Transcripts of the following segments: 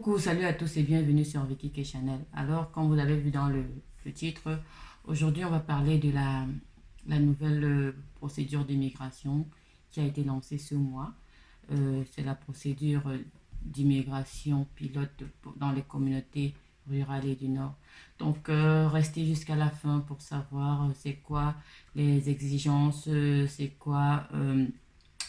Coucou, salut à tous et bienvenue sur Vicky K Channel. Alors, comme vous avez vu dans le titre, aujourd'hui on va parler de la nouvelle procédure d'immigration qui a été lancée ce mois. C'est la procédure d'immigration pilote dans les communautés rurales et du Nord. Donc, restez jusqu'à la fin pour savoir c'est quoi les exigences, c'est quoi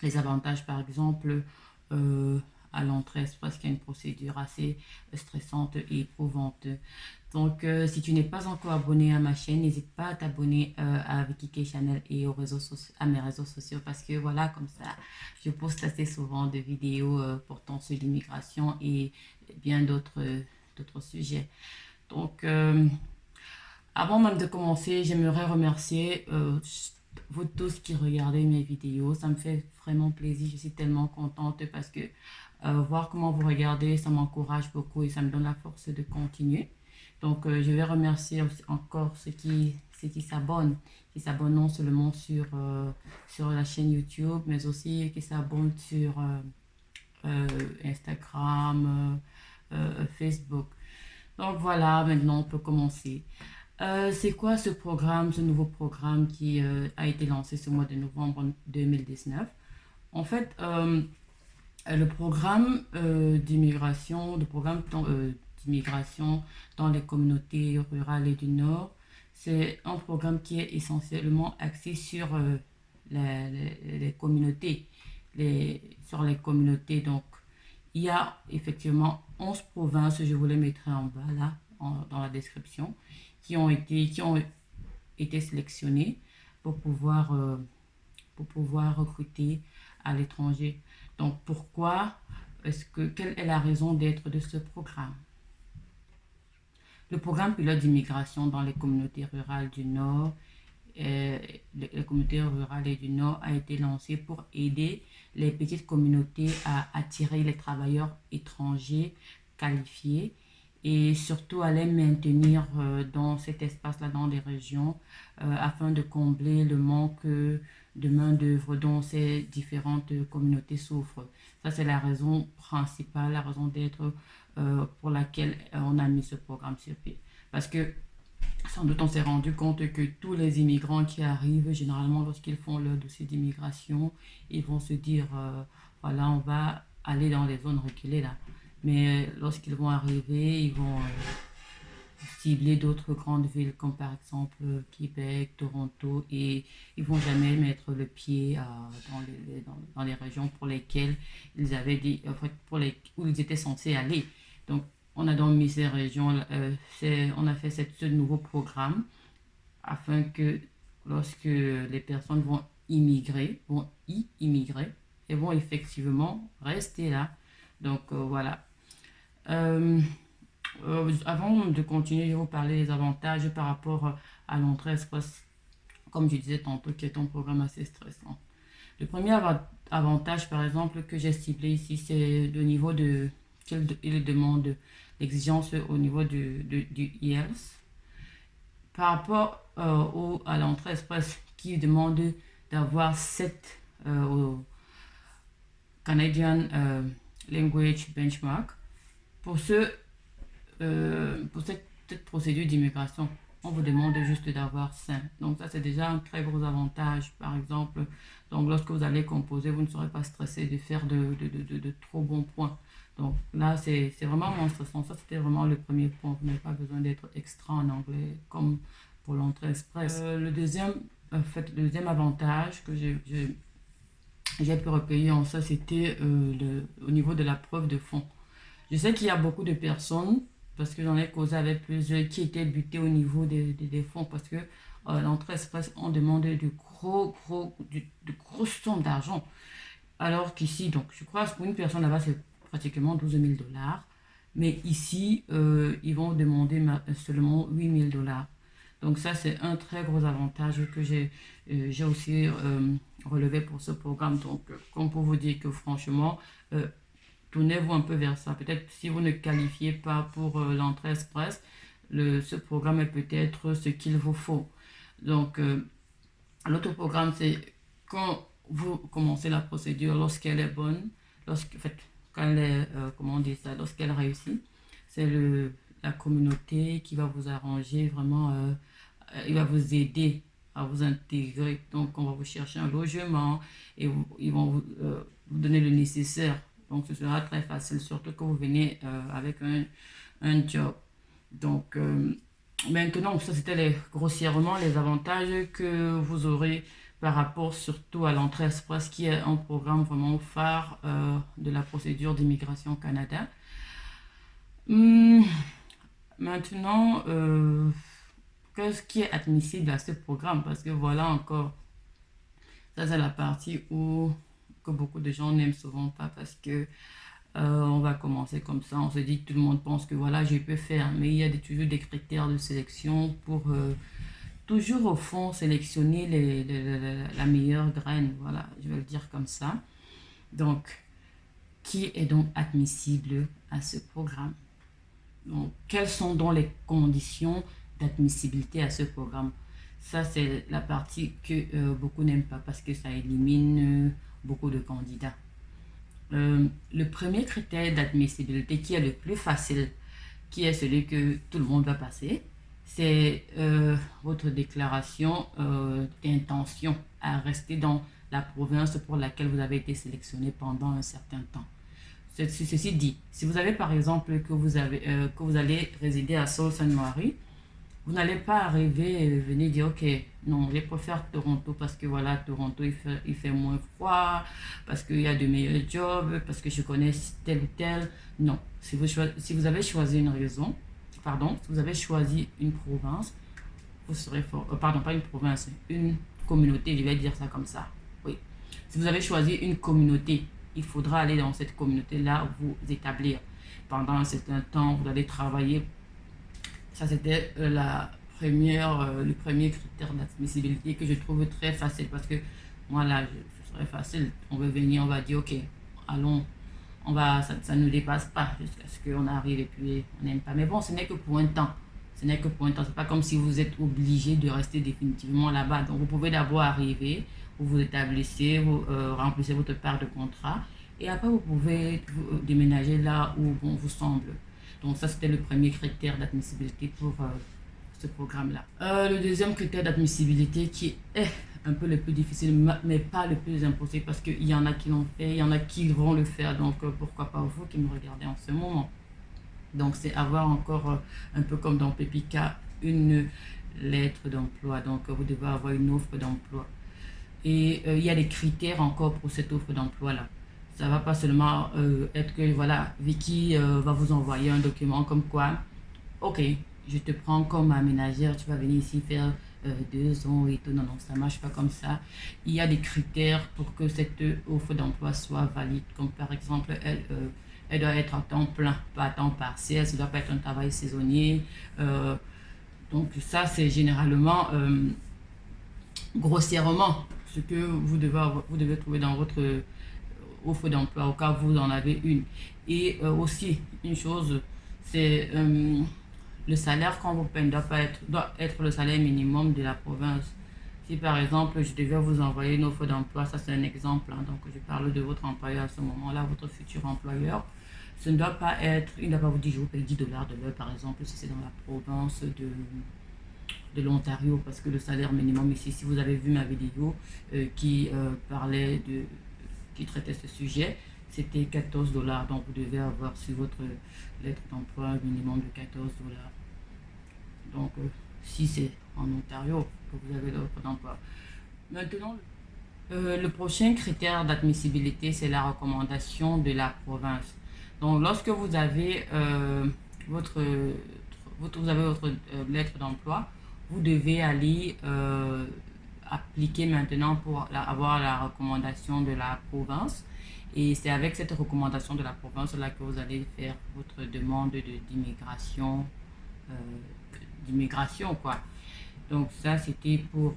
les avantages, par exemple, euh, à l'entrée, c'est parce qu'il y a une procédure assez stressante et éprouvante. Donc, si tu n'es pas encore abonné à ma chaîne, n'hésite pas à t'abonner à Vicky K Channel et à mes réseaux sociaux parce que voilà, comme ça, je poste assez souvent de vidéos portant sur l'immigration et bien d'autres sujets. Donc, avant même de commencer, j'aimerais remercier vous tous qui regardez mes vidéos. Ça me fait vraiment plaisir. Je suis tellement contente parce que voir comment vous regardez, ça m'encourage beaucoup et ça me donne la force de continuer. Donc, je vais remercier encore qui s'abonnent non seulement sur la chaîne YouTube, mais aussi qui s'abonnent sur Instagram, Facebook. Donc voilà, maintenant on peut commencer. C'est quoi ce programme, ce nouveau programme qui a été lancé ce mois de novembre 2019? En fait, le programme d'immigration dans les communautés rurales et du Nord, c'est un programme qui est essentiellement axé sur les communautés, sur les communautés. Donc, il y a effectivement 11 provinces, je vous les mettrai en bas là, dans la description, qui ont été sélectionnées pour pouvoir recruter à l'étranger. Donc, quelle est la raison d'être de ce programme? Le programme pilote d'immigration dans les communautés rurales du Nord, euh, les communautés rurales et du Nord a été lancé pour aider les petites communautés à attirer les travailleurs étrangers qualifiés et surtout à les maintenir dans cet espace-là, dans des régions, afin de combler le manque de main-d'œuvre dont ces différentes communautés souffrent. Ça, c'est la raison principale, la raison d'être pour laquelle on a mis ce programme sur pied. Parce que sans doute, on s'est rendu compte que tous les immigrants qui arrivent, généralement, lorsqu'ils font leur dossier d'immigration, ils vont se dire, voilà, on va aller dans les zones reculées là. Mais lorsqu'ils vont arriver, ils vont cibler d'autres grandes villes comme par exemple Québec, Toronto, et ils vont jamais mettre le pied dans les régions pour lesquelles ils avaient dit, en fait, où ils étaient censés aller. Donc, on a donc mis ces régions, on a fait ce nouveau programme afin que lorsque les personnes vont y immigrer, elles vont effectivement rester là. Donc voilà. Euh, Avant de continuer, je vais vous parler des avantages par rapport à l'entrée express, comme je disais tantôt, qui est un programme assez stressant. Le premier avantage, par exemple, que j'ai ciblé ici, c'est le niveau qu'il demande, l'exigence au niveau du IELTS. Par rapport à l'entrée express qui demande d'avoir 7 au Canadian Language Benchmark, pour, ce, pour cette procédure d'immigration, on vous demande juste d'avoir 5. Donc ça, c'est déjà un très gros avantage, par exemple. Donc lorsque vous allez composer, vous ne serez pas stressé de faire de trop bons points. Donc là, c'est vraiment moins stressant. Ça, c'était vraiment le premier point. Vous n'avez pas besoin d'être extra en anglais comme pour l'entrée express. Le deuxième avantage que j'ai pu recueillir en ça, c'était au niveau de la preuve de fond. Je sais qu'il y a beaucoup de personnes, parce que j'en ai causé avec plusieurs, qui étaient butées au niveau des fonds, parce que l'entrée express, on demande de grosses sommes d'argent. Alors qu'ici, donc, je crois que pour une personne là-bas, c'est pratiquement 12 000 $. Mais ici, ils vont demander seulement 8 000 $. Donc ça, c'est un très gros avantage que j'ai aussi relevé pour ce programme. Donc, comme pour vous dire que franchement, tournez-vous un peu vers ça. Peut-être si vous ne qualifiez pas pour l'entrée express, ce programme est peut-être ce qu'il vous faut. Donc, l'autre programme, c'est quand vous commencez la procédure, lorsqu'elle est bonne, en fait, lorsqu'elle est, comment on dit ça, lorsqu'elle réussit, c'est la communauté qui va vous arranger vraiment, il va vous aider à vous intégrer. Donc, on va vous chercher un logement et ils vont vous donner le nécessaire. Donc, ce sera très facile, surtout que vous venez avec un job. Donc, maintenant, ça c'était grossièrement les avantages que vous aurez par rapport surtout à l'entrée express qui est un programme vraiment phare de la procédure d'immigration au Canada. Hum, Maintenant, qu'est-ce qui est admissible à ce programme? Parce que voilà encore, ça c'est la partie où que beaucoup de gens n'aiment souvent pas parce que on va commencer comme ça, on se dit que tout le monde pense que voilà, je peux faire, mais il y a toujours des critères de sélection pour toujours au fond sélectionner la meilleure graine, voilà, je vais le dire comme ça. Donc, qui est donc admissible à ce programme? Donc, quelles sont donc les conditions d'admissibilité à ce programme? Ça, c'est la partie que beaucoup n'aiment pas parce que ça élimine beaucoup de candidats. Le premier critère d'admissibilité qui est le plus facile, qui est celui que tout le monde va passer, c'est votre déclaration d'intention à rester dans la province pour laquelle vous avez été sélectionné pendant un certain temps. Ceci dit, si vous avez par exemple que vous allez résider à Sault-Sainte-Marie, vous n'allez pas arriver et venir dire, ok, non, je préfère Toronto parce que voilà, Toronto, il fait moins froid, parce qu'il y a de meilleurs jobs, parce que je connais tel ou tel. Non, si vous avez choisi une raison, pardon, si vous avez choisi une province, vous serez fort, pardon, pas une province, une communauté, je vais dire ça comme ça. Oui. Si vous avez choisi une communauté, il faudra aller dans cette communauté-là, vous établir. Pendant un certain temps, vous allez travailler. Ça, c'était le premier critère d'admissibilité que je trouve très facile parce que moi, là, ce serait facile. On veut venir, on va dire, ok, allons, ça ne nous dépasse pas jusqu'à ce qu'on arrive et puis on n'aime pas. Mais bon, ce n'est que pour un temps. Ce n'est que pour un temps. C'est pas comme si vous êtes obligé de rester définitivement là-bas. Donc, vous pouvez d'abord arriver, vous vous établissez, vous remplissez votre part de contrat et après, vous pouvez déménager là où bon vous semble. Donc ça, c'était le premier critère d'admissibilité pour ce programme-là. Le deuxième critère d'admissibilité qui est un peu le plus difficile, mais pas le plus impossible parce qu'il y en a qui l'ont fait, il y en a qui vont le faire, donc pourquoi pas vous qui me regardez en ce moment. Donc c'est avoir encore, un peu comme dans Pepika, une lettre d'emploi. Donc vous devez avoir une offre d'emploi. Et il y a des critères encore pour cette offre d'emploi-là. Ça va pas seulement être que, voilà, Vicky va vous envoyer un document comme quoi, ok, je te prends comme aménagère, tu vas venir ici faire 2 ans et tout. Non, non, ça marche pas comme ça. Il y a des critères pour que cette offre d'emploi soit valide. Comme par exemple, elle doit être à temps plein, pas à temps partiel. Ça doit pas être un travail saisonnier. Donc ça, c'est généralement, grossièrement, ce que vous devez trouver dans votre offre d'emploi au cas où vous en avez une. Et aussi, une chose, c'est le salaire qu'on vous paye doit être le salaire minimum de la province. Si par exemple, je devais vous envoyer une offre d'emploi, ça c'est un exemple, hein, donc je parle de votre employeur à ce moment-là, votre futur employeur, ce ne doit pas être, il ne doit pas vous dire je vous paye 10 dollars de l'heure par exemple, si c'est dans la province de l'Ontario, parce que le salaire minimum ici, si vous avez vu ma vidéo qui parlait qui traitait ce sujet, c'était 14 dollars. Donc vous devez avoir sur votre lettre d'emploi un minimum de 14 dollars. Donc si c'est en Ontario que vous avez l'offre d'emploi. Maintenant, le prochain critère d'admissibilité, c'est la recommandation de la province. Donc lorsque vous avez votre, vous avez votre lettre d'emploi, vous devez aller appliquer maintenant pour avoir la recommandation de la province. Et c'est avec cette recommandation de la province là que vous allez faire votre demande d'immigration, euh, d'immigration quoi. Donc ça c'était pour,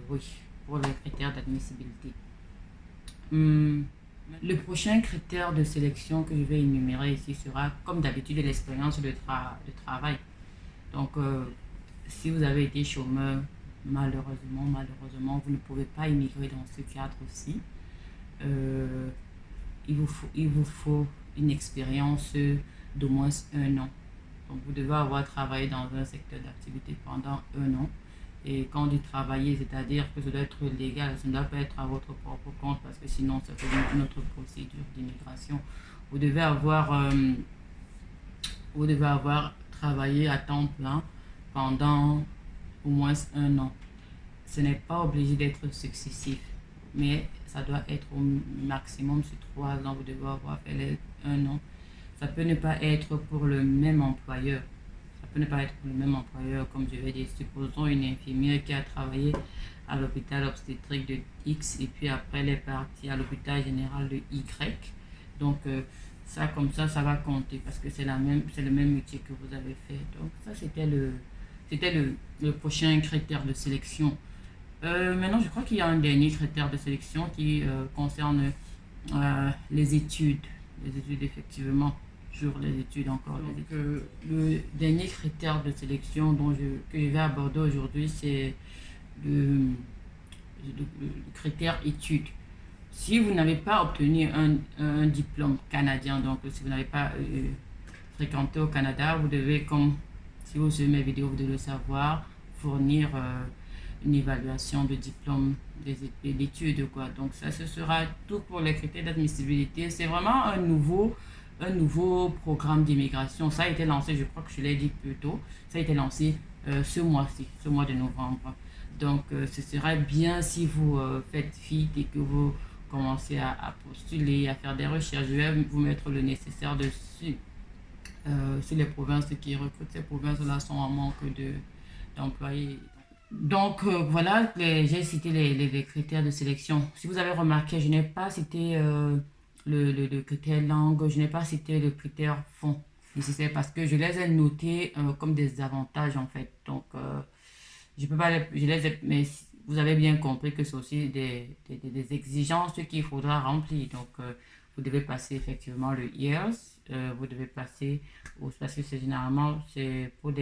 oui, pour les critères d'admissibilité. Le prochain critère de sélection que je vais énumérer ici sera, comme d'habitude, l'expérience de travail. Donc, si vous avez été chômeur, malheureusement, vous ne pouvez pas immigrer dans ce cadre aussi. Il vous faut une expérience d'au moins 1 an. Donc, vous devez avoir travaillé dans un secteur d'activité pendant 1 an. Et quand on dit travailler, c'est-à-dire que ça doit être légal, ça ne doit pas être à votre propre compte parce que sinon, ça fait une autre procédure d'immigration. Vous devez avoir, euh, vous devez avoir travaillé à temps plein pendant au moins 1 an. Ce n'est pas obligé d'être successif, mais ça doit être au maximum sur 3 ans. Vous devez avoir fait les 1 an. Ça peut ne pas être pour le même employeur. Ça peut ne pas être pour le même employeur, comme je vais dire. Supposons une infirmière qui a travaillé à l'hôpital obstétrique de X et puis après elle est partie à l'hôpital général de Y. Donc ça comme ça va compter parce que c'est le même métier que vous avez fait. Donc ça c'était le prochain critère de sélection. Maintenant je crois qu'il y a un dernier critère de sélection qui concerne les études. Les études effectivement. Sur les études encore. Donc, le dernier critère de sélection que je vais aborder aujourd'hui, c'est le critère études. Si vous n'avez pas obtenu un diplôme canadien, donc si vous n'avez pas fréquenté au Canada, vous devez, comme si vous suivez mes vidéos, vous devez le savoir, fournir une évaluation de diplôme d'études, quoi. Donc ça, ce sera tout pour les critères d'admissibilité. C'est vraiment un nouveau programme d'immigration. Ça a été lancé, je crois que je l'ai dit plus tôt, ça a été lancé ce mois-ci, ce mois de novembre. Donc, ce serait bien si vous faites fit et que vous commencez à postuler, à faire des recherches. Je vais vous mettre le nécessaire dessus. Sur les provinces qui recrutent, ces provinces-là sont en manque d'employés. Donc, voilà, j'ai cité les critères de sélection. Si vous avez remarqué, je n'ai pas cité le critère langue, je n'ai pas cité le critère fond nécessaire parce que je les ai notés comme des avantages en fait. Donc, je peux pas mais vous avez bien compris que c'est aussi des exigences qu'il faudra remplir. Donc, vous devez passer effectivement le IELTS, vous devez passer, parce que c'est généralement, c'est pour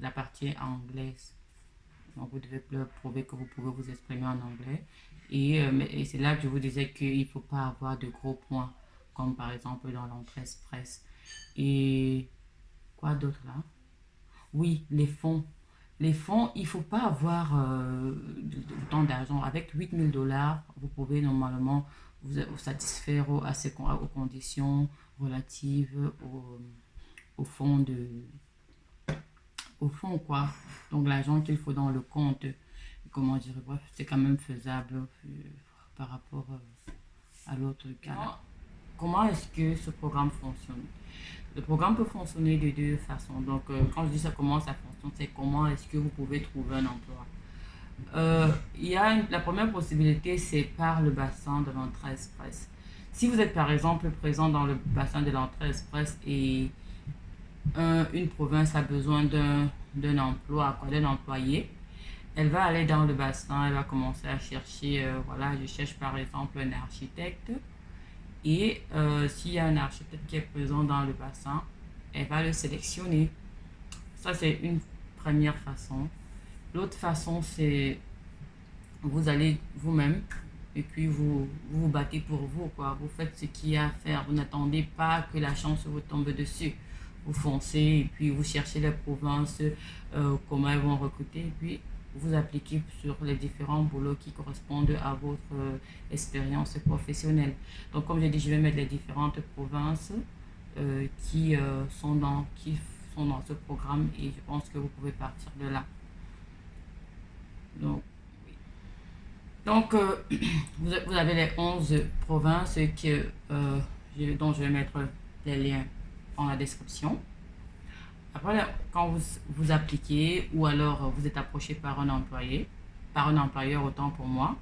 la partie anglaise. Donc, vous devez prouver que vous pouvez vous exprimer en anglais. Et c'est là que je vous disais qu'il ne faut pas avoir de gros points, comme par exemple dans l'entrée express. Et quoi d'autre là? Oui, les fonds. Les fonds, il ne faut pas avoir autant d'argent. Avec 8 000 $, vous pouvez normalement vous satisfaire aux conditions relatives au fonds au fond, quoi. Donc, l'argent qu'il faut dans le compte, comment dire, bref, c'est quand même faisable par rapport à l'autre cas. Comment est-ce que ce programme fonctionne? Le programme peut fonctionner de deux façons. Donc, quand je dis ça commence à fonctionner, c'est comment est-ce que vous pouvez trouver un emploi. La première possibilité, c'est par le bassin de l'entrée express. Si vous êtes par exemple présent dans le bassin de l'entrée express et une province a besoin d'un emploi, quoi, d'un employé, elle va aller dans le bassin, elle va commencer à chercher, voilà, je cherche par exemple un architecte. Et s'il y a un architecte qui est présent dans le bassin, elle va le sélectionner. Ça, c'est une première façon. L'autre façon, c'est vous allez vous-même et puis vous battez pour vous, quoi. Vous faites ce qu'il y a à faire. Vous n'attendez pas que la chance vous tombe dessus. Vous foncez et puis vous cherchez les provinces, comment elles vont recruter. Et puis vous appliquez sur les différents boulots qui correspondent à votre expérience professionnelle. Donc, comme j'ai dit, je vais mettre les différentes provinces qui sont dans ce programme et je pense que vous pouvez partir de là. Donc, oui. Donc vous avez les 11 provinces dont je vais mettre les liens dans la description. Après, quand vous appliquez ou alors vous êtes approché par un employeur autant pour moi,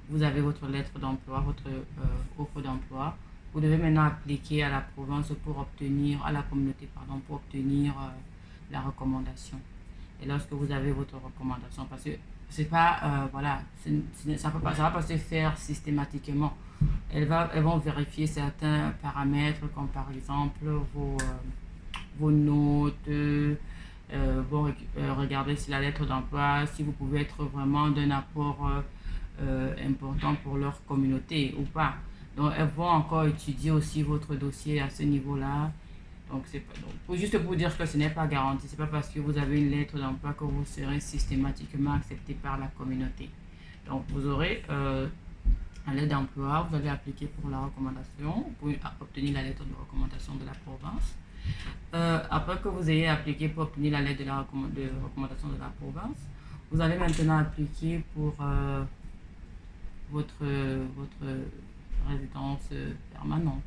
vous avez votre lettre d'emploi, votre offre d'emploi. Vous devez maintenant appliquer à la province à la communauté, pardon, pour obtenir la recommandation. Et lorsque vous avez votre recommandation, parce que c'est pas, voilà, ça va pas se faire systématiquement. Elles vont vérifier certains paramètres, comme par exemple vos notes, vont regarder si la lettre d'emploi, si vous pouvez être vraiment d'un apport important pour leur communauté ou pas. Donc, elles vont encore étudier aussi votre dossier à ce niveau-là. Donc, c'est pas, donc, juste pour dire que ce n'est pas garanti. C'est pas parce que vous avez une lettre d'emploi que vous serez systématiquement accepté par la communauté. Donc, vous aurez à l'aide d'emploi, vous allez appliquer pour la recommandation, pour obtenir la lettre de recommandation de la province. Après que vous ayez appliqué pour obtenir la lettre de recommandation de la province, vous allez maintenant appliquer pour votre résidence permanente.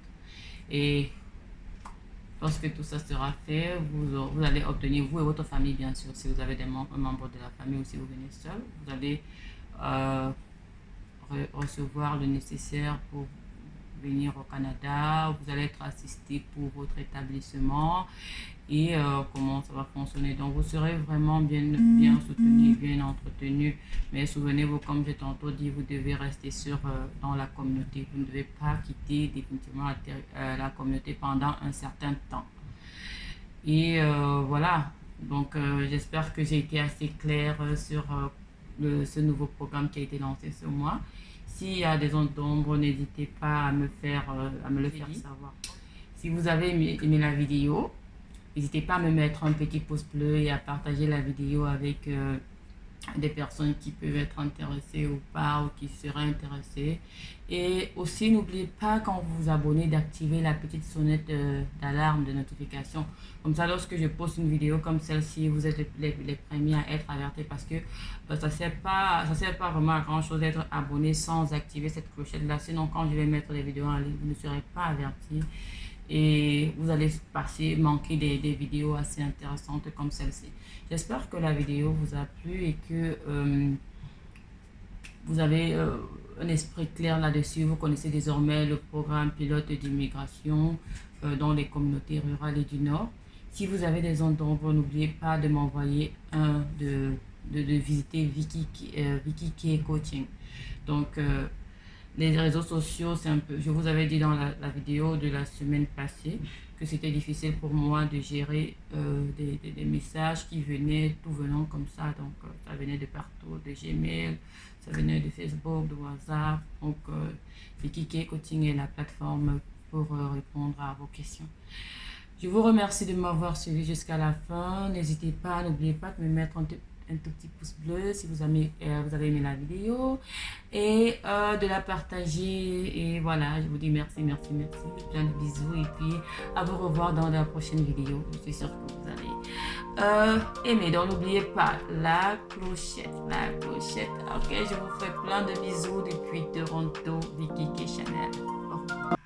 Et lorsque tout ça sera fait, vous allez obtenir, vous et votre famille bien sûr, si vous avez un membre de la famille ou si vous venez seul, vous allez recevoir le nécessaire pour venir au Canada, vous allez être assisté pour votre établissement et comment ça va fonctionner. Donc vous serez vraiment bien soutenu, bien entretenu. Mais souvenez-vous, comme j'ai tantôt dit, vous devez rester dans la communauté. Vous ne devez pas quitter définitivement la communauté pendant un certain temps. Et voilà, donc j'espère que j'ai été assez claire sur ce nouveau programme qui a été lancé ce mois. S'il y a des zones d'ombre, n'hésitez pas à me le faire savoir. Si vous avez aimé la vidéo, n'hésitez pas à me mettre un petit pouce bleu et à partager la vidéo avec des personnes qui peuvent être intéressées ou pas, ou qui seraient intéressées. Et aussi, n'oubliez pas, quand vous vous abonnez, d'activer la petite sonnette d'alarme de notification. Comme ça, lorsque je poste une vidéo comme celle-ci, vous êtes les premiers à être avertis, parce que ça ne sert pas vraiment à grand chose d'être abonné sans activer cette clochette-là. Sinon, quand je vais mettre des vidéos en ligne, vous ne serez pas avertis. Et vous allez manquer des vidéos assez intéressantes comme celle-ci. J'espère que la vidéo vous a plu et que vous avez un esprit clair là-dessus. Vous connaissez désormais le programme pilote d'immigration dans les communautés rurales et du Nord. Si vous avez des zones d'ombre, n'oubliez pas de m'envoyer de visiter Vicky Coaching. Donc, les réseaux sociaux, c'est un peu, je vous avais dit dans la vidéo de la semaine passée que c'était difficile pour moi de gérer des messages qui venaient, tout venant comme ça. Donc, ça venait de partout, de Gmail, ça venait de Facebook, de WhatsApp. Donc, Vicky Coaching est la plateforme pour répondre à vos questions. Je vous remercie de m'avoir suivi jusqu'à la fin. N'hésitez pas, n'oubliez pas de me mettre un tout petit pouce bleu si vous avez aimé la vidéo et de la partager. Et voilà, je vous dis merci, plein de bisous et puis à vous revoir dans la prochaine vidéo. Je suis sûre que vous allez aimer. Donc n'oubliez pas la clochette. Ok, je vous fais plein de bisous depuis Toronto, Vicky Chanel. Au revoir.